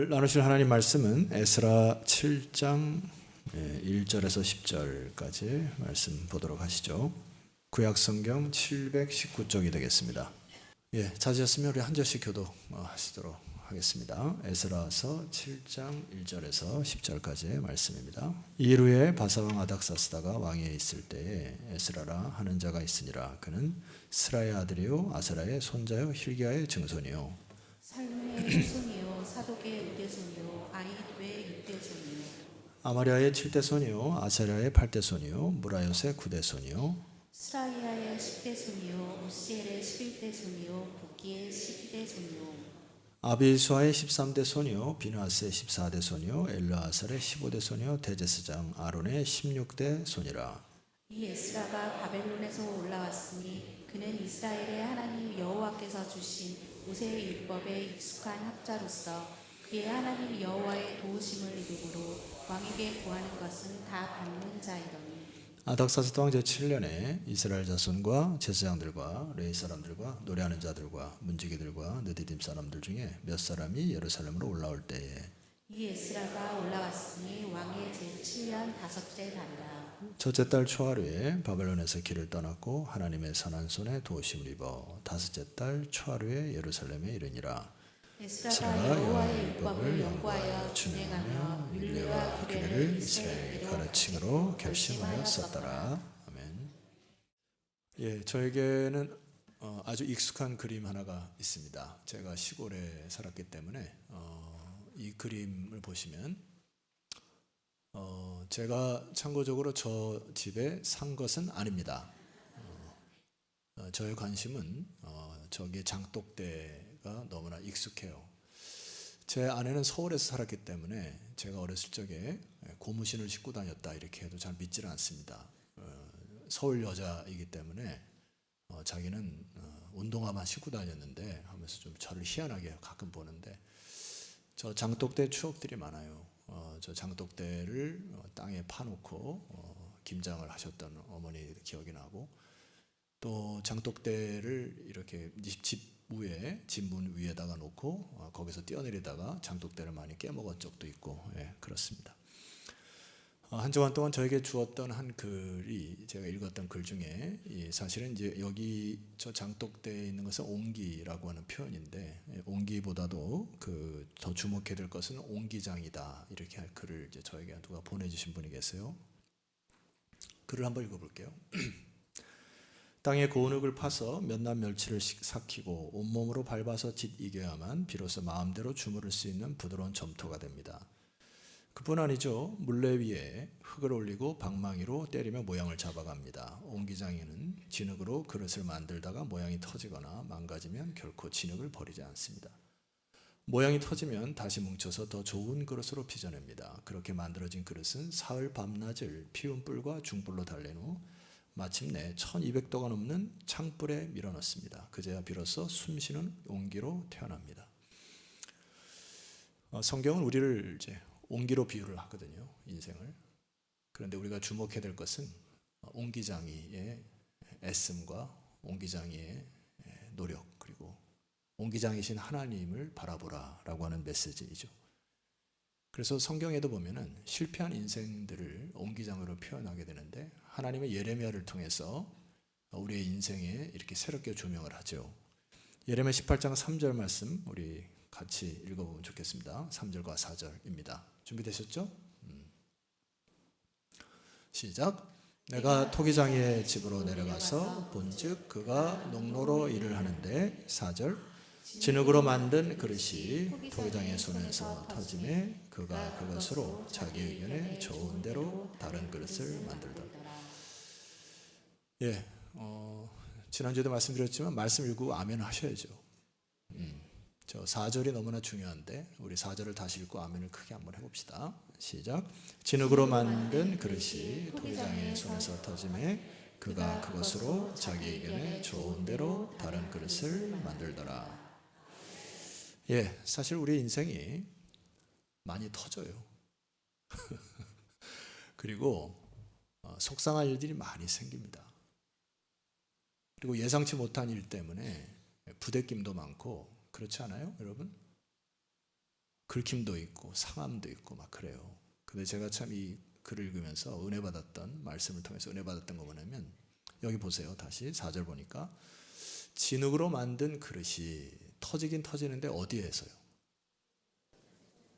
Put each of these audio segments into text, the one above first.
오늘 나누실 하나님 말씀은 에스라 7장 1절에서 10절까지 말씀 보도록 하시죠. 구약성경 719쪽이 되겠습니다. 찾으셨으면 우리 한 절씩 교도하시도록 하겠습니다. 에스라서 7장 1절에서 10절까지의 말씀입니다. 이일 후에 바사왕 아닥사스다가 왕위에 있을 때에 에스라라 하는 자가 있으니라. 그는 스라의 아들이요 아사라의 손자요 힐기야의 증손이요 살루의 손이요 사독의 유대손이요 아히도의 육대손이요 아마리아의 7대손이요 아사랴의 8대손이요 무라요의 9대손이요 스라이아의 10대손이요 우시엘의 11대손이요 부기의 12대손이요 아비수아의 13대손이요 비누아스의 14대손이요 엘르아살의 15대손이요 대제사장 아론의 16대손이라. 이 에스라가 바벨론에서 올라왔으니 그는 이스라엘의 하나님 여호와께서 주신 모세의 율법에 익숙한 학자로서 그의 하나님 여호와의 도우심을 이름으로 왕에게 구하는 것은 다 받는 자이더니 아닥사스다 왕 제7년에 이스라엘 자손과 제사장들과 레위 사람들과 노래하는 자들과 문지기들과 느디딤 사람들 중에 몇 사람이 예루살렘으로 올라올 때에 이 에스라가 올라왔으니 왕의 제7년 다섯째 달이라. 첫째 달 초하루에 바벨론에서 길을 떠났고 하나님의 선한 손에 도우심을 입어 다섯째 달 초하루에 예루살렘에 이르니라. 에스라가 여호와의 율법을 연구하여 준행하며 율례와 규례를 이스라엘에게 가르침으로 결심하였었더라. 아멘. 저에게는 아주 익숙한 그림 하나가 있습니다. 제가 시골에 살았기 때문에 이 그림을 보시면 제가 참고적으로 저 집에 산 것은 아닙니다. 저의 관심은 저기 장독대가 너무나 익숙해요. 제 아내는 서울에서 살았기 때문에 제가 어렸을 적에 고무신을 신고 다녔다 이렇게 해도 잘 믿지는 않습니다. 서울 여자이기 때문에 자기는 운동화만 신고 다녔는데 하면서 좀 저를 희한하게 가끔 보는데 저 장독대 추억들이 많아요. 저 장독대를 땅에 파놓고 김장을 하셨던 어머니 기억이 나고 또 장독대를 이렇게 집 위에 집문 위에다가 놓고 거기서 뛰어내리다가 장독대를 많이 깨먹은 적도 있고 그렇습니다. 한 주간 동안 저에게 주었던 한 글이 제가 읽었던 글 중에 사실은 이제 여기 저 장독대에 있는 것은 옹기라고 하는 표현인데 옹기보다도 더 주목해야 될 것은 옹기장이다 이렇게 할 글을 이제 저에게 누가 보내주신 분이 계세요. 글을 한번 읽어볼게요. 땅에 고운 흙을 파서 몇남 멸치를 삭히고 온몸으로 밟아서 짓 이겨야만 비로소 마음대로 주무를 수 있는 부드러운 점토가 됩니다. 그뿐 아니죠. 물레 위에 흙을 올리고 방망이로 때리며 모양을 잡아갑니다. 옹기장에는 진흙으로 그릇을 만들다가 모양이 터지거나 망가지면 결코 진흙을 버리지 않습니다. 모양이 터지면 다시 뭉쳐서 더 좋은 그릇으로 빚어냅니다. 그렇게 만들어진 그릇은 사흘 밤낮을 피운 뿔과 중불로 달랜 후 마침내 1200도가 넘는 창불에 밀어넣습니다. 그제야 비로소 숨쉬는 옹기로 태어납니다. 성경은 우리를 이제 옹기로 비유를 하거든요. 인생을. 그런데 우리가 주목해야 될 것은 옹기장이의 애씀과 옹기장이의 노력 그리고 옹기장이신 하나님을 바라보라라고 하는 메시지이죠. 그래서 성경에도 보면은 실패한 인생들을 옹기장으로 표현하게 되는데 하나님의 예레미야를 통해서 우리의 인생에 이렇게 새롭게 조명을 하죠. 예레미야 18장 3절 말씀 우리 같이 읽어보면 좋겠습니다. 3절과 4절입니다. 준비되셨죠? 시작. 내가 토기장의 집으로 내려가서 본즉 그가 농로로 일을 하는데 4절 진흙으로 만든 그릇이 토기장의 손에서 터짐에 그가 그것으로 자기 의견에 좋은 대로 다른 그릇을 만들더라. 지난주에도 말씀드렸지만 말씀 읽고 아멘 하셔야죠. 저 4절이 너무나 중요한데 우리 4절을 다시 읽고 아멘을 크게 한번 해봅시다. 시작. 진흙으로 만든 그릇이 토기장의 손에서 터짐에 그가 그것으로 자기 의견에 좋은 대로 다른 그릇을 만들더라. 사실 우리 인생이 많이 터져요. 그리고 속상할 일들이 많이 생깁니다. 그리고 예상치 못한 일 때문에 부대낌도 많고 그렇지 않아요, 여러분? 긁힘도 있고 상함도 있고 막 그래요. 근데 제가 참 이 글을 읽으면서 은혜 받았던 말씀을 통해서 은혜 받았던 거 뭐냐면 여기 보세요. 다시 4절 보니까 진흙으로 만든 그릇이 터지긴 터지는데 어디에서요?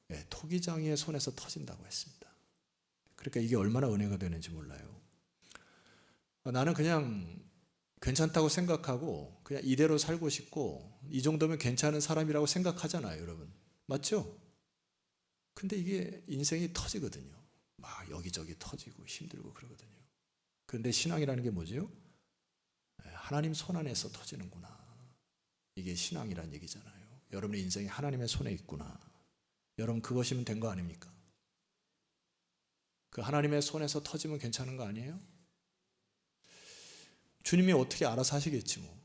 네, 토기장이의 손에서 터진다고 했습니다. 그러니까 이게 얼마나 은혜가 되는지 몰라요. 나는 그냥 괜찮다고 생각하고 그냥 이대로 살고 싶고 이 정도면 괜찮은 사람이라고 생각하잖아요, 여러분. 맞죠? 근데 이게 인생이 터지거든요. 막 여기저기 터지고 힘들고 그러거든요. 그런데 신앙이라는 게 뭐죠? 하나님 손 안에서 터지는구나. 이게 신앙이란 얘기잖아요. 여러분의 인생이 하나님의 손에 있구나. 여러분 그것이면 된 거 아닙니까? 그 하나님의 손에서 터지면 괜찮은 거 아니에요? 주님이 어떻게 알아서 하시겠지 뭐.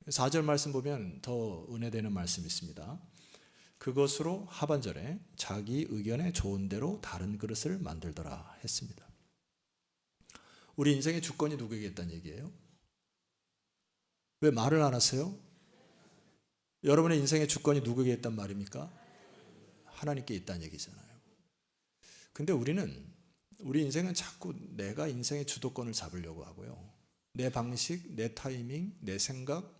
4절 말씀 보면 더 은혜되는 말씀이 있습니다. 그것으로 하반절에 자기 의견에 좋은 대로 다른 그릇을 만들더라 했습니다. 우리 인생의 주권이 누구에게 있다는 얘기예요? 왜 말을 안 하세요? 여러분의 인생의 주권이 누구에게 있단 말입니까? 하나님께 있다는 얘기잖아요. 근데 우리 인생은 자꾸 내가 인생의 주도권을 잡으려고 하고요. 내 방식, 내 타이밍, 내 생각,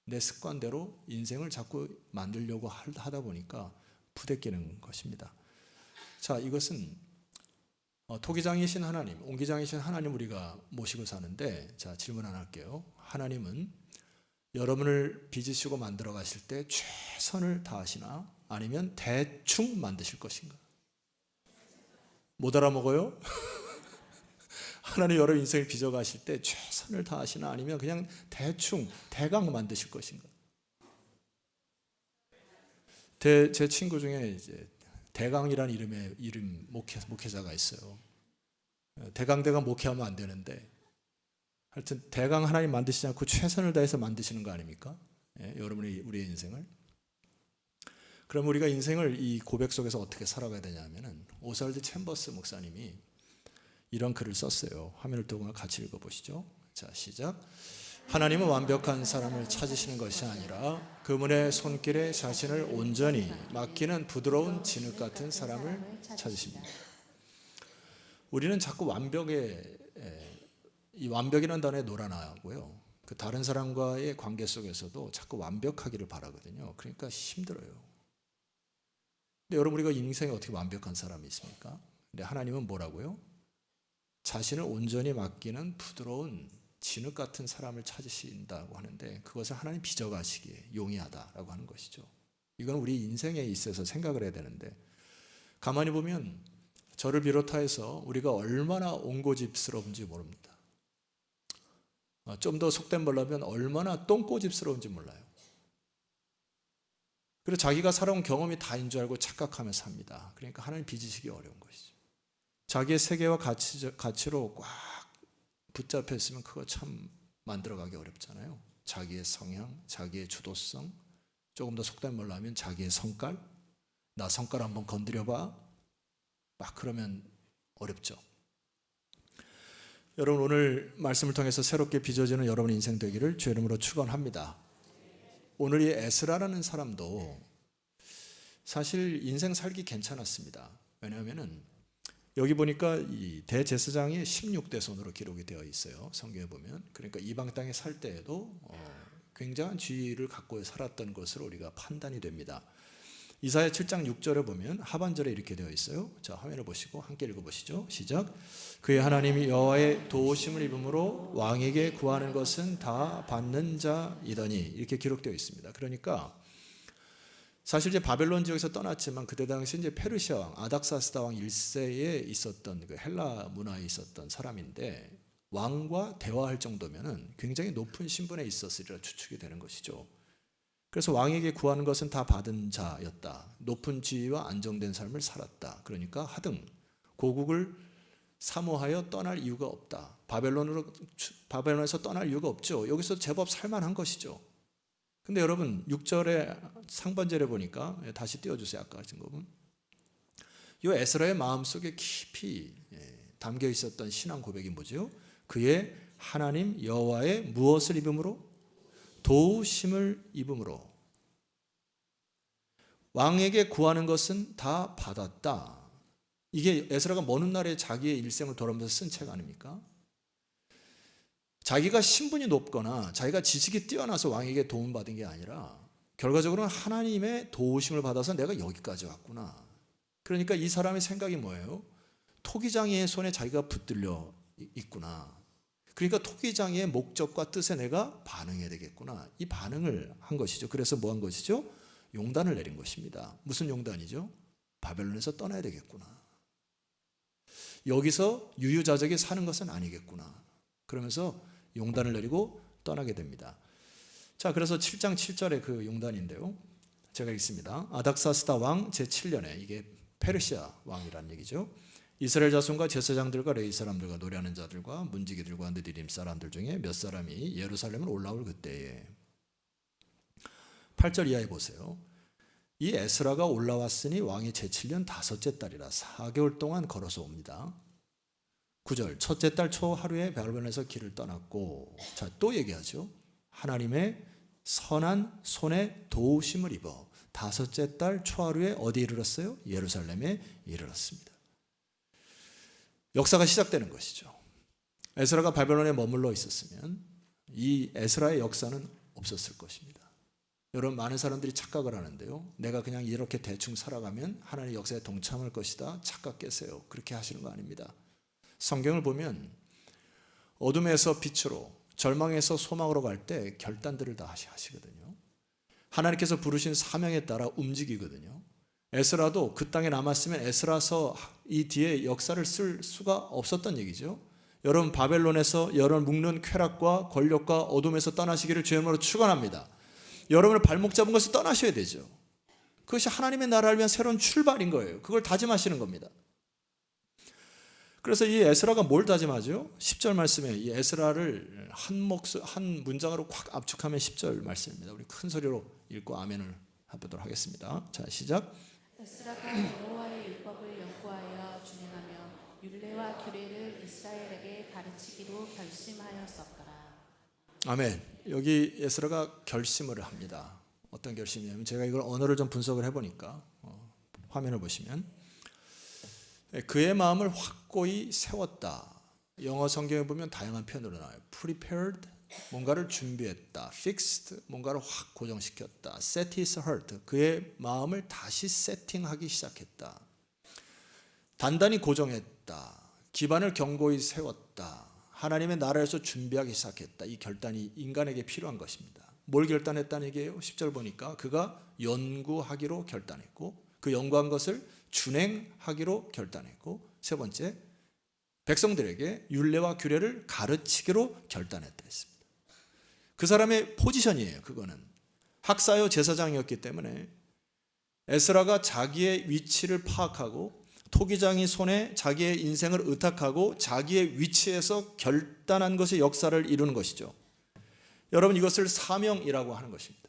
내 습관대로 인생을 자꾸 만들려고 하다 보니까 부대끼는 것입니다. 자, 이것은 토기장이신 하나님, 옹기장이신 하나님 우리가 모시고 사는데, 자, 질문 하나 할게요. 하나님은 여러분을 빚으시고 만들어 가실 때 최선을 다하시나 아니면 대충 만드실 것인가? 못 알아먹어요? 하나님 여러분 인생을 빚어가실 때 최선을 다하시나 아니면 그냥 대충 대강 만드실 것인가? 제 친구 중에 이제 대강이라는 이름 목회자가 있어요. 대강 목회하면 안 되는데 하여튼 대강 하나님 만드시지 않고 최선을 다해서 만드시는 거 아닙니까? 예, 우리의 인생을. 그럼 우리가 인생을 이 고백 속에서 어떻게 살아가야 되냐면은 오살드 챔버스 목사님이 이런 글을 썼어요. 화면을 두고 같이 읽어보시죠. 자, 시작. 하나님은 완벽한 사람을 찾으시는 것이 아니라 그분의 손길에 자신을 온전히 맡기는 부드러운 진흙 같은 사람을 찾으십니다. 우리는 자꾸 이 완벽이라는 단어에 놀아나고요. 그 다른 사람과의 관계 속에서도 자꾸 완벽하기를 바라거든요. 그러니까 힘들어요. 근데 여러분 우리가 인생에 어떻게 완벽한 사람이 있습니까? 근데 하나님은 뭐라고요? 자신을 온전히 맡기는 부드러운 진흙 같은 사람을 찾으신다고 하는데 그것을 하나님 빚어가시기에 용이하다라고 하는 것이죠. 이건 우리 인생에 있어서 생각을 해야 되는데 가만히 보면 저를 비롯하여서 우리가 얼마나 옹고집스러운지 모릅니다. 좀 더 속된 말로 하면 얼마나 똥꼬집스러운지 몰라요. 그래서 자기가 살아온 경험이 다인 줄 알고 착각하면서 삽니다. 그러니까 하나님 빚으시기 어려운 것이죠. 자기의 세계와 가치로 꽉 붙잡혀 있으면 그거 참 만들어가기 어렵잖아요. 자기의 성향, 자기의 주도성, 조금 더 속된 말로 하면 자기의 성깔, 나 성깔 한번 건드려봐, 막 그러면 어렵죠. 여러분 오늘 말씀을 통해서 새롭게 빚어지는 여러분의 인생 되기를 주의 이름으로 축원합니다. 오늘 이 에스라라는 사람도 사실 인생 살기 괜찮았습니다. 왜냐하면은 여기 보니까 이 대제사장이 16대손으로 기록이 되어 있어요. 성경에 보면. 그러니까 이방 땅에 살 때에도 굉장한 지위를 갖고 살았던 것으로 우리가 판단이 됩니다. 이사야 7장 6절에 보면 하반절에 이렇게 되어 있어요. 자, 화면을 보시고 함께 읽어보시죠. 시작. 그의 하나님이 여호와의 도우심을 입음으로 왕에게 구하는 것은 다 받는 자이더니 이렇게 기록되어 있습니다. 그러니까 사실 이제 바벨론 지역에서 떠났지만 그때 당시 이제 페르시아 왕 아닥사스다 왕 1세에 있었던 그 헬라 문화에 있었던 사람인데 왕과 대화할 정도면은 굉장히 높은 신분에 있었으리라 추측이 되는 것이죠. 그래서 왕에게 구하는 것은 다 받은 자였다. 높은 지위와 안정된 삶을 살았다. 그러니까 하등 고국을 사모하여 떠날 이유가 없다. 바벨론에서 떠날 이유가 없죠. 여기서 제법 살만한 것이죠. 근데 여러분 6절에 상반절에 보니까 다시 띄워주세요. 아까 하신 거 보면 이 에스라의 마음속에 깊이 담겨 있었던 신앙 고백이 뭐죠? 그의 하나님 여호와의 무엇을 입음으로? 도우심을 입음으로. 왕에게 구하는 것은 다 받았다. 이게 에스라가 먼 훗날에 자기의 일생을 돌아보면서 쓴 책 아닙니까? 자기가 신분이 높거나 자기가 지식이 뛰어나서 왕에게 도움받은 게 아니라 결과적으로는 하나님의 도우심을 받아서 내가 여기까지 왔구나. 그러니까 이 사람의 생각이 뭐예요? 토기장이의 손에 자기가 붙들려 있구나. 그러니까 토기장이의 목적과 뜻에 내가 반응해야 되겠구나. 이 반응을 한 것이죠. 그래서 뭐 한 것이죠? 용단을 내린 것입니다. 무슨 용단이죠? 바벨론에서 떠나야 되겠구나. 여기서 유유자적이 사는 것은 아니겠구나. 그러면서 용단을 내리고 떠나게 됩니다. 자, 그래서 7장 7절의 그 용단인데요. 제가 읽습니다. 아닥사스다 왕 제7년에, 이게 페르시아 왕이라는 얘기죠. 이스라엘 자손과 제사장들과 레위 사람들과 노래하는 자들과 문지기들과 느디림 사람들 중에 몇 사람이 예루살렘을 올라올 그때에, 8절 이하에 보세요. 이 에스라가 올라왔으니 왕이 제7년 다섯째 달이라 4개월 동안 걸어서 옵니다. 9절 첫째 달 초 하루에 바벨론에서 길을 떠났고, 자, 또 얘기하죠. 하나님의 선한 손에 도우심을 입어 다섯째 달 초하루에 어디에 이르렀어요? 예루살렘에 이르렀습니다. 역사가 시작되는 것이죠. 에스라가 바벨론에 머물러 있었으면 이 에스라의 역사는 없었을 것입니다. 여러분, 많은 사람들이 착각을 하는데요. 내가 그냥 이렇게 대충 살아가면 하나님의 역사에 동참할 것이다 착각 깨세요. 그렇게 하시는 거 아닙니다. 성경을 보면 어둠에서 빛으로, 절망에서 소망으로 갈 때 결단들을 다 하시거든요. 하나님께서 부르신 사명에 따라 움직이거든요. 에스라도 그 땅에 남았으면 에스라서 이 뒤에 역사를 쓸 수가 없었던 얘기죠. 여러분, 바벨론에서 여러분 묶는 쾌락과 권력과 어둠에서 떠나시기를 주의 이름으로 축원합니다. 여러분을 발목 잡은 것을 떠나셔야 되죠. 그것이 하나님의 나라를 위한 새로운 출발인 거예요. 그걸 다짐하시는 겁니다. 그래서 이 에스라가 뭘 다짐하죠? 10절 말씀에 이 에스라를 한 문장으로 콱 압축하면 10절 말씀입니다. 우리 큰 소리로 읽고 아멘을 해보도록 하겠습니다. 자, 시작. 에스라가 여호와의 율법을 연구하여 준행하며 율례와 규례를 이스라엘에게 가르치기로 결심하였었더라. 아멘. 여기 에스라가 결심을 합니다. 어떤 결심이냐면, 제가 이걸 언어를 좀 분석을 해보니까 화면을 보시면 그의 마음을 확고히 세웠다. 영어 성경에 보면 다양한 표현으로 나와요. prepared, 뭔가를 준비했다. fixed, 뭔가를 확 고정시켰다. set his heart, 그의 마음을 다시 세팅하기 시작했다. 단단히 고정했다. 기반을 견고히 세웠다. 하나님의 나라에서 준비하기 시작했다. 이 결단이 인간에게 필요한 것입니다. 뭘 결단했다는 얘기예요? 10절 보니까 그가 연구하기로 결단했고, 그 연구한 것을 준행하기로 결단했고, 세 번째, 백성들에게 율례와 규례를 가르치기로 결단했다 했습니다. 그 사람의 포지션이에요. 그거는 학사요 제사장이었기 때문에 에스라가 자기의 위치를 파악하고 토기장이 손에 자기의 인생을 의탁하고 자기의 위치에서 결단한 것이 역사를 이루는 것이죠. 여러분, 이것을 사명이라고 하는 것입니다.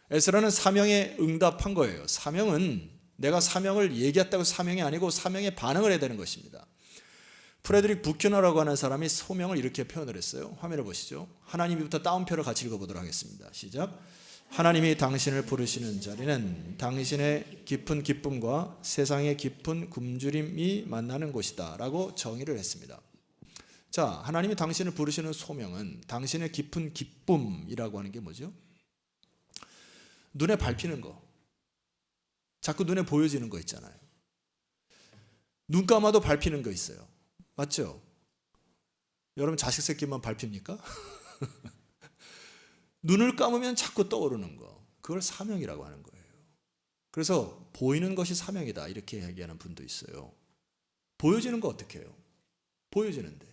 에스라는 사명에 응답한 거예요. 사명은 내가 사명을 얘기했다고 사명이 아니고 사명에 반응을 해야 되는 것입니다. 프레드릭 부큐너라고 하는 사람이 소명을 이렇게 표현을 했어요. 화면을 보시죠. 하나님부터 따옴표를 같이 읽어보도록 하겠습니다. 시작. 하나님이 당신을 부르시는 자리는 당신의 깊은 기쁨과 세상의 깊은 굶주림이 만나는 곳이다 라고 정의를 했습니다. 자, 하나님이 당신을 부르시는 소명은 당신의 깊은 기쁨이라고 하는 게 뭐죠? 눈에 밟히는 거, 자꾸 눈에 보여지는 거 있잖아요. 눈 감아도 밟히는 거 있어요. 맞죠? 여러분, 자식 새끼만 밟힙니까? 눈을 감으면 자꾸 떠오르는 거, 그걸 사명이라고 하는 거예요. 그래서 보이는 것이 사명이다 이렇게 얘기하는 분도 있어요. 보여지는 거 어떻게 해요? 보여지는데.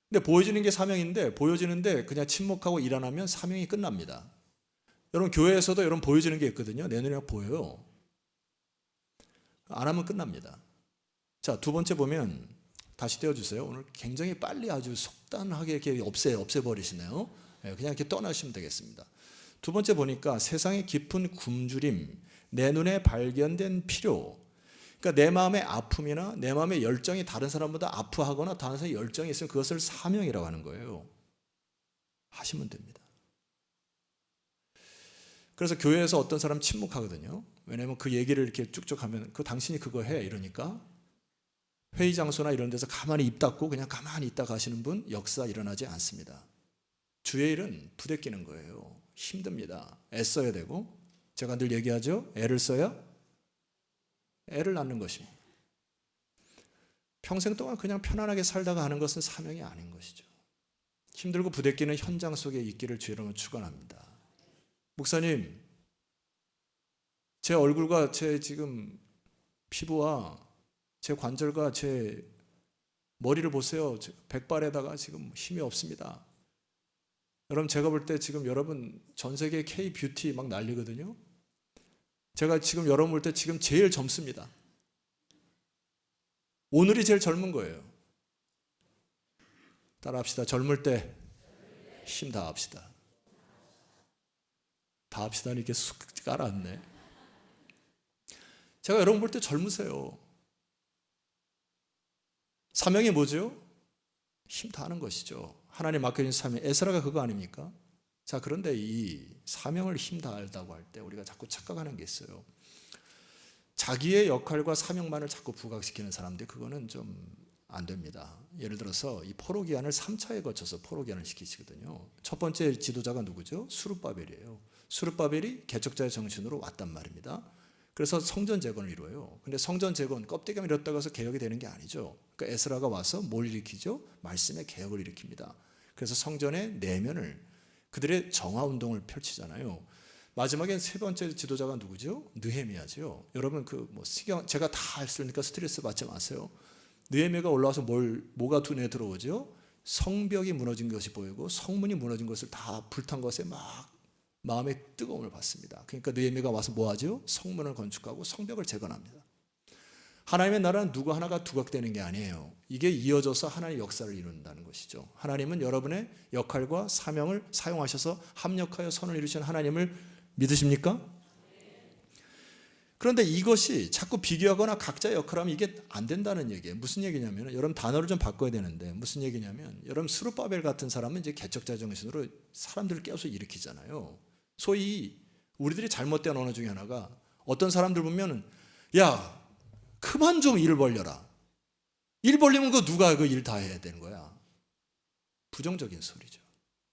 근데 보여지는 게 사명인데, 보여지는데 그냥 침묵하고 일 안 하면 사명이 끝납니다. 여러분, 교회에서도 여러분 보여지는 게 있거든요. 내 눈에 보여요. 안 하면 끝납니다. 자, 두 번째 보면 다시 떼어주세요. 오늘 굉장히 빨리 아주 속단하게 이렇게 없애버리시네요. 그냥 이렇게 떠나시면 되겠습니다. 두 번째 보니까 세상의 깊은 굶주림, 내 눈에 발견된 필요, 그러니까 내 마음의 아픔이나 내 마음의 열정이 다른 사람보다 아프하거나 다른 사람의 열정이 있으면 그것을 사명이라고 하는 거예요. 하시면 됩니다. 그래서 교회에서 어떤 사람 침묵하거든요. 왜냐하면 그 얘기를 이렇게 쭉쭉 하면 그 당신이 그거 해 이러니까 회의 장소나 이런 데서 가만히 입 닫고 그냥 가만히 있다 가시는 분 역사 일어나지 않습니다. 주의 일은 부대끼는 거예요. 힘듭니다. 애써야 되고, 제가 늘 얘기하죠. 애를 써야 애를 낳는 것입니다. 평생 동안 그냥 편안하게 살다가 하는 것은 사명이 아닌 것이죠. 힘들고 부대끼는 현장 속에 있기를 주의로 축원합니다. 목사님, 제 얼굴과 제 지금 피부와 제 관절과 제 머리를 보세요. 백발에다가 지금 힘이 없습니다. 여러분, 제가 볼 때 지금 여러분 전 세계 K-뷰티 막 난리거든요. 제가 지금 여러분 볼 때 지금 제일 젊습니다. 오늘이 제일 젊은 거예요. 따라합시다. 젊을 때 힘 다합시다. 다합시다는 이렇게 쑥 깔아왔네. 제가 여러분 볼 때 젊으세요. 사명이 뭐죠? 힘 다하는 것이죠. 하나님 맡겨진 사명. 에스라가 그거 아닙니까? 자, 그런데 이 사명을 힘 다하다고 할 때 우리가 자꾸 착각하는 게 있어요. 자기의 역할과 사명만을 자꾸 부각시키는 사람들, 그거는 좀 안 됩니다. 예를 들어서 이 포로 기한을 3차에 거쳐서 포로 기한을 시키시거든요. 첫 번째 지도자가 누구죠? 수르바벨이에요. 수르바벨이 개척자의 정신으로 왔단 말입니다. 그래서 성전 재건을 이루어요. 근데 성전 재건 껍데기만 이뤘다고 해서 개혁이 되는 게 아니죠. 그러니까 에스라가 와서 뭘 일으키죠? 말씀의 개혁을 일으킵니다. 그래서 성전의 내면을, 그들의 정화 운동을 펼치잖아요. 마지막엔 세 번째 지도자가 누구죠? 느헤미야죠. 여러분 시경 제가 다 했으니까 스트레스 받지 마세요. 느헤미야가 올라와서 뭐가 눈에 들어오죠? 성벽이 무너진 것이 보이고 성문이 무너진 것을 다 불탄 것에 막 마음의 뜨거움을 받습니다. 그러니까 느헤미야가 와서 뭐 하죠? 성문을 건축하고 성벽을 재건합니다. 하나님의 나라는 누구 하나가 두각되는 게 아니에요. 이게 이어져서 하나님의 역사를 이룬다는 것이죠. 하나님은 여러분의 역할과 사명을 사용하셔서 합력하여 선을 이루신 하나님을 믿으십니까? 그런데 이것이 자꾸 비교하거나 각자의 역할을 하면 이게 안 된다는 얘기예요. 무슨 얘기냐면, 여러분 단어를 좀 바꿔야 되는데, 무슨 얘기냐면, 여러분 스룹바벨 같은 사람은 이제 개척자 정신으로 사람들을 깨워서 일으키잖아요. 소위 우리들이 잘못된 언어 중에 하나가, 어떤 사람들 보면은 야 그만 좀 일 벌려라. 일 벌리면 그 누가 그 일 다 해야 되는 거야. 부정적인 소리죠.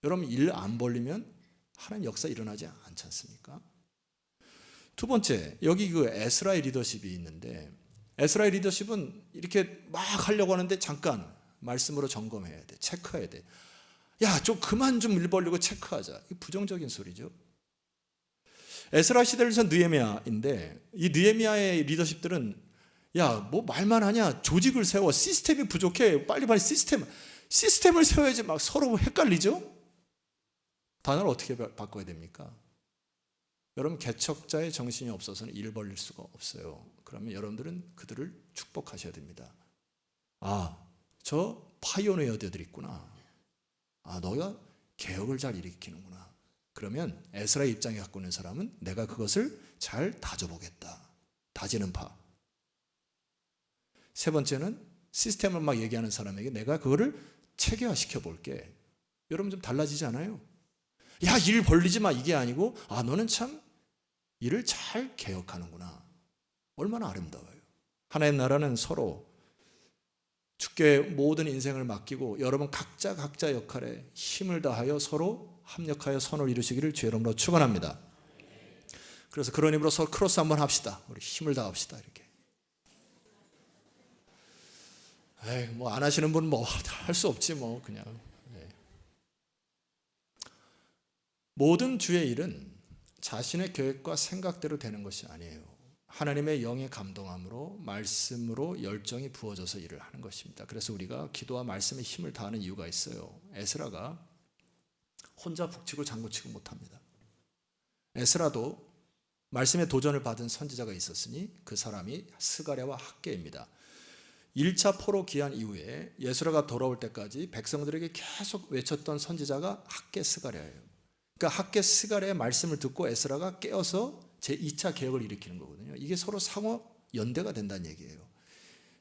여러분 일 안 벌리면 하나님 역사 일어나지 않지 않습니까? 두 번째, 여기 그 에스라의 리더십이 있는데, 에스라의 리더십은 이렇게 막 하려고 하는데 잠깐 말씀으로 점검해야 돼. 체크해야 돼. 야, 좀 그만 좀 일 벌리고 체크하자. 이 부정적인 소리죠. 에스라 시대를 전 느헤미야인데, 이 느헤미야의 리더십들은 야, 뭐 말만 하냐? 조직을 세워. 시스템이 부족해. 빨리빨리 시스템을 세워야지. 막 서로 헷갈리죠? 단어를 어떻게 바꿔야 됩니까? 여러분 개척자의 정신이 없어서는 일 벌릴 수가 없어요. 그러면 여러분들은 그들을 축복하셔야 됩니다. 아, 저 파이오니어들이 있구나. 아, 너가 개혁을 잘 일으키는구나. 그러면 에스라의 입장에 갖고 있는 사람은 내가 그것을 잘 다져보겠다. 다지는 파. 세 번째는 시스템을 막 얘기하는 사람에게 내가 그거를 체계화시켜 볼게. 여러분 좀 달라지지 않아요? 야, 일 벌리지 마 이게 아니고, 아, 너는 참 일을 잘 개혁하는구나. 얼마나 아름다워요. 하나님 나라는 서로 주께 모든 인생을 맡기고 여러분 각자 역할에 힘을 다하여 서로 합력하여 선을 이루시기를 주의 이름으로 축원합니다. 그래서 그런 힘으로 서로 크로스 한번 합시다. 우리 힘을 다합시다. 이렇게. 뭐 안 하시는 분은 뭐 할 수 없지 뭐 그냥. 모든 주의 일은 자신의 계획과 생각대로 되는 것이 아니에요. 하나님의 영의 감동함으로 말씀으로 열정이 부어져서 일을 하는 것입니다. 그래서 우리가 기도와 말씀에 힘을 다하는 이유가 있어요. 에스라가 혼자 북치고 장구치고 못합니다. 에스라도 말씀의 도전을 받은 선지자가 있었으니 그 사람이 스가랴와 학개입니다. 1차 포로 기한 이후에 예수라가 돌아올 때까지 백성들에게 계속 외쳤던 선지자가 학개 스가랴예요. 그러니까 학개 스가랴의 말씀을 듣고 에스라가 깨어서 제2차 개혁을 일으키는 거거든요. 이게 서로 상호 연대가 된다는 얘기예요.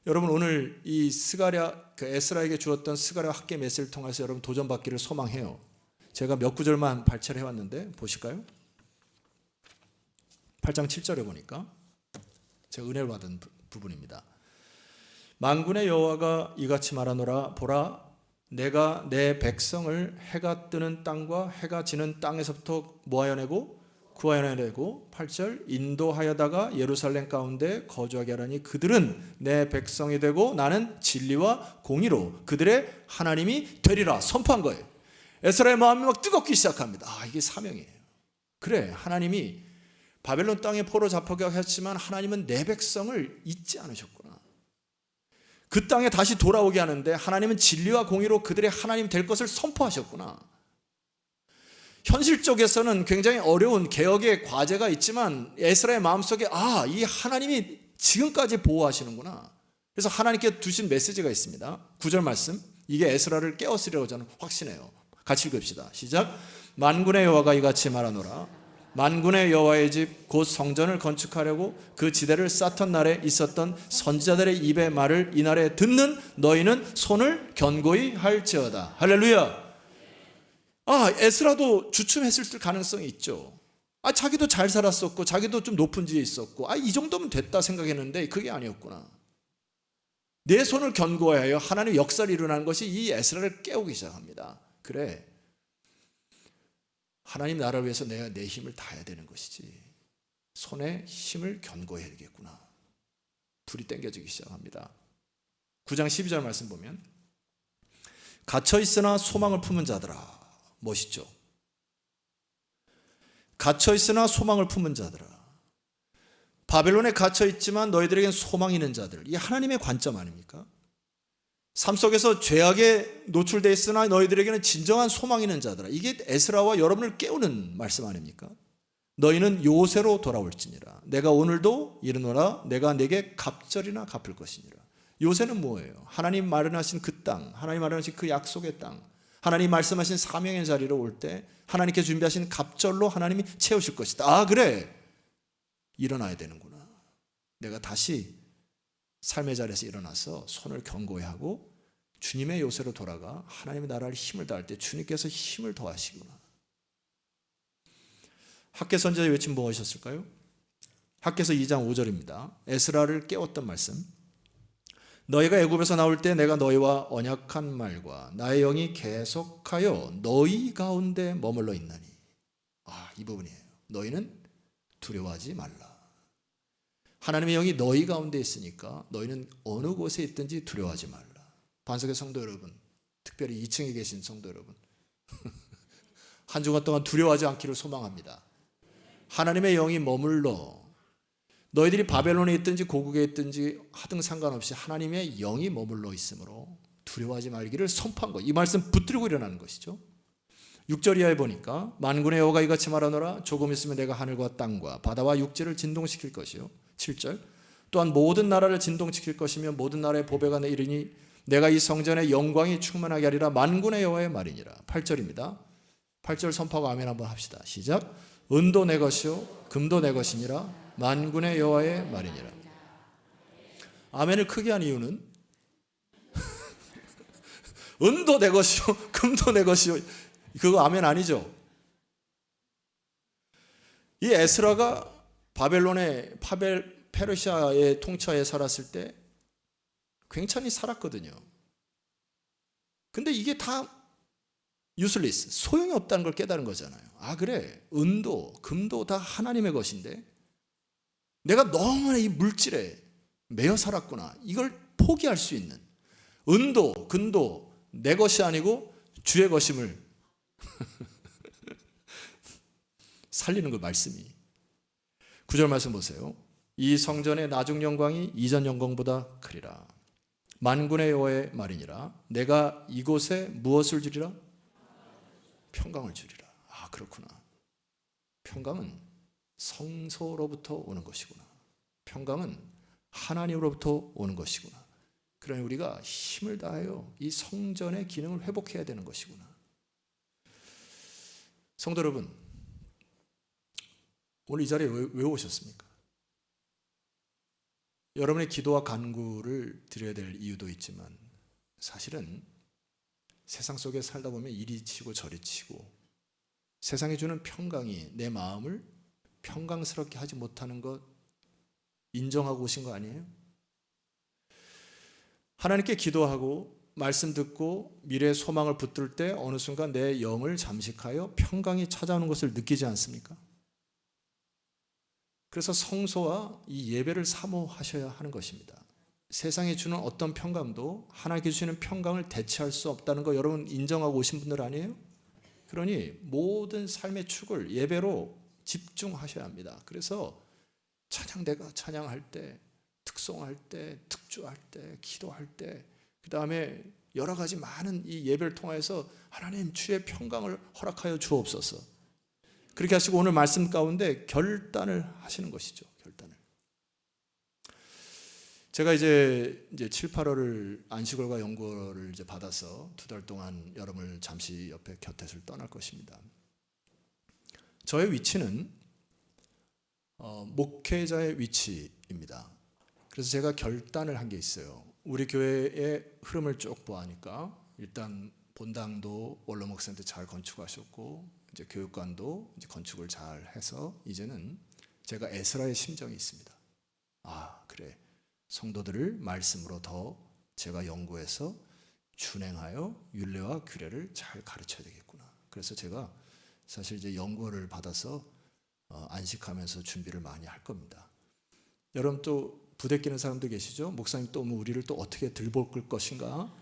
여러분 오늘 이 스가랴, 그 에스라에게 주었던 스가랴 학개 메시지를 통해서 여러분 도전받기를 소망해요. 제가 몇 구절만 발췌를 해왔는데 보실까요? 8장 7절에 보니까 제가 은혜를 받은 부분입니다. 만군의 여호와가 이같이 말하노라. 보라, 내가 내 백성을 해가 뜨는 땅과 해가 지는 땅에서부터 모아내고 구하여내고 8절 인도하여다가 예루살렘 가운데 거주하게 하라니 그들은 내 백성이 되고 나는 진리와 공의로 그들의 하나님이 되리라 선포한 거예요. 에스라의 마음이 막 뜨겁기 시작합니다. 이게 사명이에요. 그래, 하나님이 바벨론 땅에 포로 잡혀가게 했지만 하나님은 내 백성을 잊지 않으셨구나. 그 땅에 다시 돌아오게 하는데 하나님은 진리와 공의로 그들의 하나님 될 것을 선포하셨구나. 현실적에서는 굉장히 어려운 개혁의 과제가 있지만 에스라의 마음속에 이 하나님이 지금까지 보호하시는구나. 그래서 하나님께 두신 메시지가 있습니다. 9절 말씀, 이게 에스라를 깨웠으리라고 저는 확신해요. 같이 읽읍시다. 시작. 만군의 여호와가 이같이 말하노라. 만군의 여호와의 집 곧 성전을 건축하려고 그 지대를 쌓던 날에 있었던 선지자들의 입의 말을 이날에 듣는 너희는 손을 견고히 할지어다. 할렐루야. 에스라도 주춤했을 가능성이 있죠. 자기도 잘 살았었고 자기도 좀 높은 지에 있었고 이 정도면 됐다 생각했는데 그게 아니었구나. 내 손을 견고하여 하나님의 역사를 일어나는 것이 이 에스라를 깨우기 시작합니다. 그래, 하나님 나라를 위해서 내가 내 힘을 다해야 되는 것이지. 손에 힘을 견고해야 되겠구나. 불이 땡겨지기 시작합니다. 9장 12절 말씀 보면 갇혀있으나 소망을 품은 자들아. 멋있죠? 갇혀있으나 소망을 품은 자들아. 바벨론에 갇혀있지만 너희들에겐 소망이 있는 자들. 이게 하나님의 관점 아닙니까? 삶 속에서 죄악에 노출되어 있으나 너희들에게는 진정한 소망이 있는 자들아. 이게 에스라와 여러분을 깨우는 말씀 아닙니까? 너희는 요새로 돌아올지니라. 내가 오늘도 이르노라. 내가 내게 갑절이나 갚을 것이니라. 요새는 뭐예요? 하나님 마련하신 그 땅, 하나님 마련하신 그 약속의 땅, 하나님 말씀하신 사명의 자리로 올 때 하나님께 준비하신 갑절로 하나님이 채우실 것이다. 그래, 일어나야 되는구나. 내가 다시 삶의 자리에서 일어나서 손을 견고히 하고 주님의 요새로 돌아가 하나님의 나라를 힘을 다할 때 주님께서 힘을 더하시구나. 학개 선지자의 외침 무엇이었을까요? 학개서 2장 5절입니다. 에스라를 깨웠던 말씀. 너희가 애굽에서 나올 때 내가 너희와 언약한 말과 나의 영이 계속하여 너희 가운데 머물러 있나니. 이 부분이에요. 너희는 두려워하지 말라. 하나님의 영이 너희 가운데 있으니까 너희는 어느 곳에 있든지 두려워하지 말라. 반석의 성도 여러분, 특별히 2층에 계신 성도 여러분, 한 주간 동안 두려워하지 않기를 소망합니다. 하나님의 영이 머물러 너희들이 바벨론에 있든지 고국에 있든지 하등 상관없이 하나님의 영이 머물러 있으므로 두려워하지 말기를 선포한 것. 이 말씀 붙들고 일어나는 것이죠. 6절 이하에 보니까 만군의 여호와가 이같이 말하노라. 조금 있으면 내가 하늘과 땅과 바다와 육지를 진동시킬 것이요. 7절 또한 모든 나라를 진동시킬 것이며 모든 나라의 보배가 내리니 내가 이 성전의 영광이 충만하게 하리라. 만군의 여호와의 말이니라. 8절입니다. 8절 선포하고 아멘 한번 합시다. 시작. 은도 내 것이요 금도 내 것이니라. 만군의 여호와의 말이니라. 아멘을 크게 한 이유는 은도 내 것이요 금도 내 것이요, 그거 아멘 아니죠? 이 에스라가 바벨론의 페르시아의 통치하에 살았을 때 굉장히 살았거든요. 근데 이게 다 useless, 소용이 없다는 걸 깨달은 거잖아요. 그래, 은도 금도 다 하나님의 것인데 내가 너무나 이 물질에 매여 살았구나. 이걸 포기할 수 있는, 은도 금도 내 것이 아니고 주의 것임을 살리는 그 말씀이. 9절 말씀 보세요. 이 성전의 나중 영광이 이전 영광보다 크리라. 만군의 여호와의 말이니라. 내가 이곳에 무엇을 주리라? 평강을 주리라. 그렇구나. 평강은 성소로부터 오는 것이구나. 평강은 하나님으로부터 오는 것이구나. 그러니 우리가 힘을 다하여 이 성전의 기능을 회복해야 되는 것이구나. 성도 여러분, 오늘 이 자리에 왜 오셨습니까? 여러분의 기도와 간구를 드려야 될 이유도 있지만 사실은 세상 속에 살다 보면 이리 치고 저리 치고 세상이 주는 평강이 내 마음을 평강스럽게 하지 못하는 것 인정하고 오신 거 아니에요? 하나님께 기도하고 말씀 듣고 미래의 소망을 붙들 때 어느 순간 내 영을 잠식하여 평강이 찾아오는 것을 느끼지 않습니까? 그래서 성소와 이 예배를 사모하셔야 하는 것입니다. 세상이 주는 어떤 평강도 하나님께 주시는 평강을 대체할 수 없다는 거 여러분 인정하고 오신 분들 아니에요? 그러니 모든 삶의 축을 예배로 집중하셔야 합니다. 그래서 찬양대가 찬양할 때, 특송할 때, 특주할 때, 기도할 때, 그 다음에 여러 가지 많은 이 예배를 통해서 하나님 주의 평강을 허락하여 주옵소서. 그렇게 하시고 오늘 말씀 가운데 결단을 하시는 것이죠. 결단을. 제가 이제 7, 8월을 안식월과 연구월을 이제 받아서 2달 동안 여러분을 잠시 옆에 곁에서 떠날 것입니다. 저의 위치는 목회자의 위치입니다. 그래서 제가 결단을 한 게 있어요. 우리 교회의 흐름을 쭉 보아하니까 일단 본당도 원로 목사님한테 잘 건축하셨고 이제 교육관도 이제 건축을 잘 해서 이제는 제가 에스라의 심정이 있습니다. 아, 그래. 성도들을 말씀으로 더 제가 연구해서 준행하여 율례와 규례를 잘 가르쳐야 되겠구나. 그래서 제가 사실 이제 연구를 받아서 안식하면서 준비를 많이 할 겁니다. 여러분 또 부대끼는 사람도 계시죠? 목사님 또 우리를 또 어떻게 들볶을 것인가?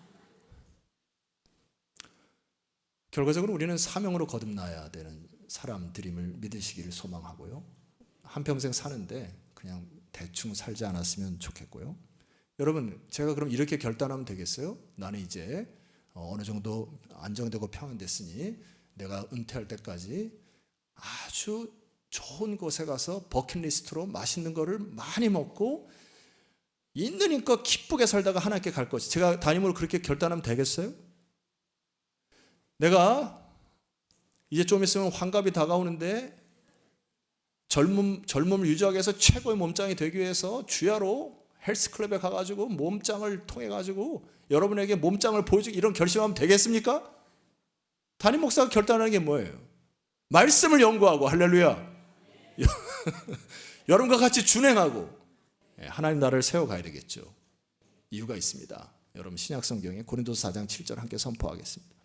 결과적으로 우리는 사명으로 거듭나야 되는 사람들임을 믿으시기를 소망하고요. 한평생 사는데 그냥 대충 살지 않았으면 좋겠고요. 여러분 제가 그럼 이렇게 결단하면 되겠어요? 나는 이제 어느 정도 안정되고 평안됐으니 내가 은퇴할 때까지 아주 좋은 곳에 가서 버킷리스트로 맛있는 거를 많이 먹고 있는 힘껏 기쁘게 살다가 하나님께 갈 것이. 제가 담임으로 그렇게 결단하면 되겠어요? 내가 이제 좀 있으면 환갑이 다가오는데 젊음을 유지하기 위해서 최고의 몸짱이 되기 위해서 주야로 헬스클럽에 가가지고 몸짱을 통해 가지고 여러분에게 몸짱을 보여주기 이런 결심하면 되겠습니까? 담임 목사가 결단하는 게 뭐예요? 말씀을 연구하고 할렐루야. 여러분과 같이 준행하고 하나님 나라를 세워가야 되겠죠. 이유가 있습니다. 여러분 신약 성경에 고린도서 4장 7절 함께 선포하겠습니다.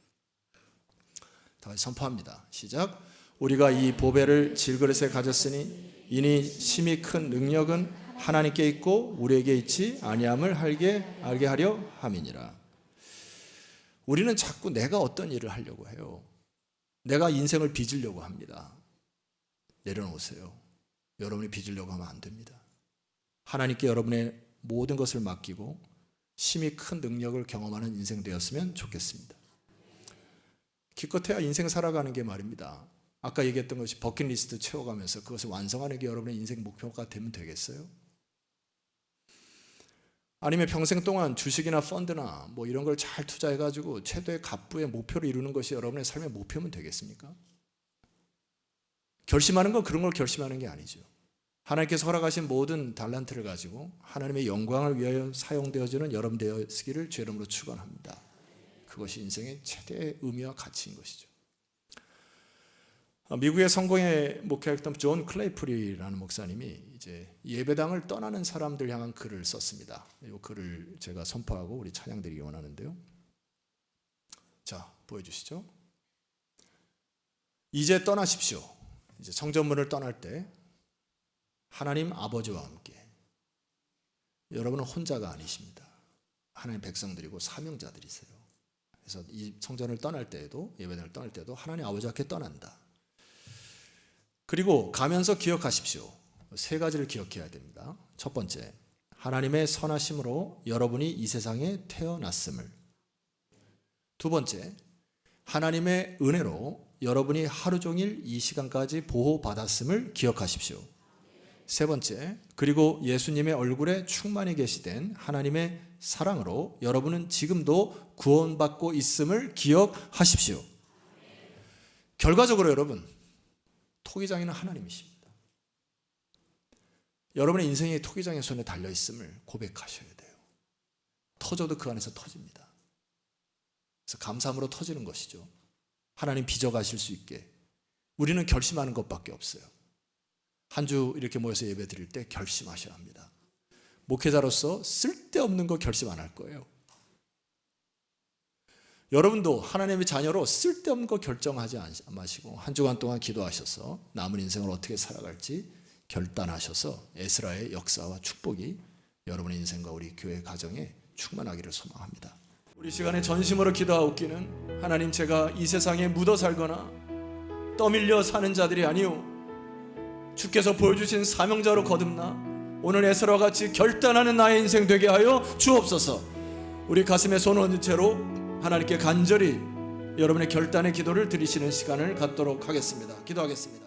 다 같이 선포합니다. 시작. 우리가 이 보배를 질그릇에 가졌으니 이니 심히 큰 능력은 하나님께 있고 우리에게 있지 아니함을 알게 하려 함이니라. 우리는 자꾸 내가 어떤 일을 하려고 해요. 내가 인생을 빚으려고 합니다. 내려놓으세요. 여러분이 빚으려고 하면 안 됩니다. 하나님께 여러분의 모든 것을 맡기고 심히 큰 능력을 경험하는 인생 되었으면 좋겠습니다. 기껏해야 인생 살아가는 게 말입니다. 아까 얘기했던 것이 버킷리스트 채워가면서 그것을 완성하는 게 여러분의 인생 목표가 되면 되겠어요? 아니면 평생 동안 주식이나 펀드나 뭐 이런 걸 잘 투자해가지고 최대의 갑부의 목표를 이루는 것이 여러분의 삶의 목표면 되겠습니까? 결심하는 건 그런 걸 결심하는 게 아니죠. 하나님께서 허락하신 모든 달란트를 가지고 하나님의 영광을 위하여 사용되어지는 여러분 되었기를 주 이름으로 축원합니다. 그것이 인생의 최대의 의미와 가치인 것이죠. 미국의 성공의 목회했던 존 클레이프리라는 목사님이 이제 예배당을 떠나는 사람들 향한 글을 썼습니다. 이 글을 제가 선포하고 우리 찬양드리기 원하는데요. 자, 보여주시죠. 이제 떠나십시오. 이제 성전문을 떠날 때 하나님 아버지와 함께 여러분은 혼자가 아니십니다. 하나님 백성들이고 사명자들이세요. 그래서 이 성전을 떠날 때에도 예배당을 떠날 때도 하나님 아버지와 함께 떠난다. 그리고 가면서 기억하십시오. 3가지를 기억해야 됩니다. 첫 번째, 하나님의 선하심으로 여러분이 이 세상에 태어났음을. 두 번째, 하나님의 은혜로 여러분이 하루 종일 이 시간까지 보호받았음을 기억하십시오. 세 번째, 그리고 예수님의 얼굴에 충만히 계시된 하나님의 사랑으로 여러분은 지금도 구원받고 있음을 기억하십시오. 결과적으로 여러분, 토기장이는 하나님이십니다. 여러분의 인생이 토기장의 손에 달려있음을 고백하셔야 돼요. 터져도 그 안에서 터집니다. 그래서 감사함으로 터지는 것이죠. 하나님 빚어가실 수 있게 우리는 결심하는 것밖에 없어요. 한 주 이렇게 모여서 예배 드릴 때 결심하셔야 합니다. 목회자로서 쓸데없는 거 결심 안 할 거예요. 여러분도 하나님의 자녀로 쓸데없는 거 결정하지 마시고 한 주간 동안 기도하셔서 남은 인생을 어떻게 살아갈지 결단하셔서 에스라의 역사와 축복이 여러분의 인생과 우리 교회 가정에 충만하기를 소망합니다. 우리 시간에 전심으로 기도하옵기는 하나님, 제가 이 세상에 묻어 살거나 떠밀려 사는 자들이 아니오 주께서 보여주신 사명자로 거듭나 오늘 에스라와 같이 결단하는 나의 인생 되게 하여 주옵소서. 우리 가슴에 손 얹은 채로 하나님께 간절히 여러분의 결단의 기도를 드리시는 시간을 갖도록 하겠습니다. 기도하겠습니다.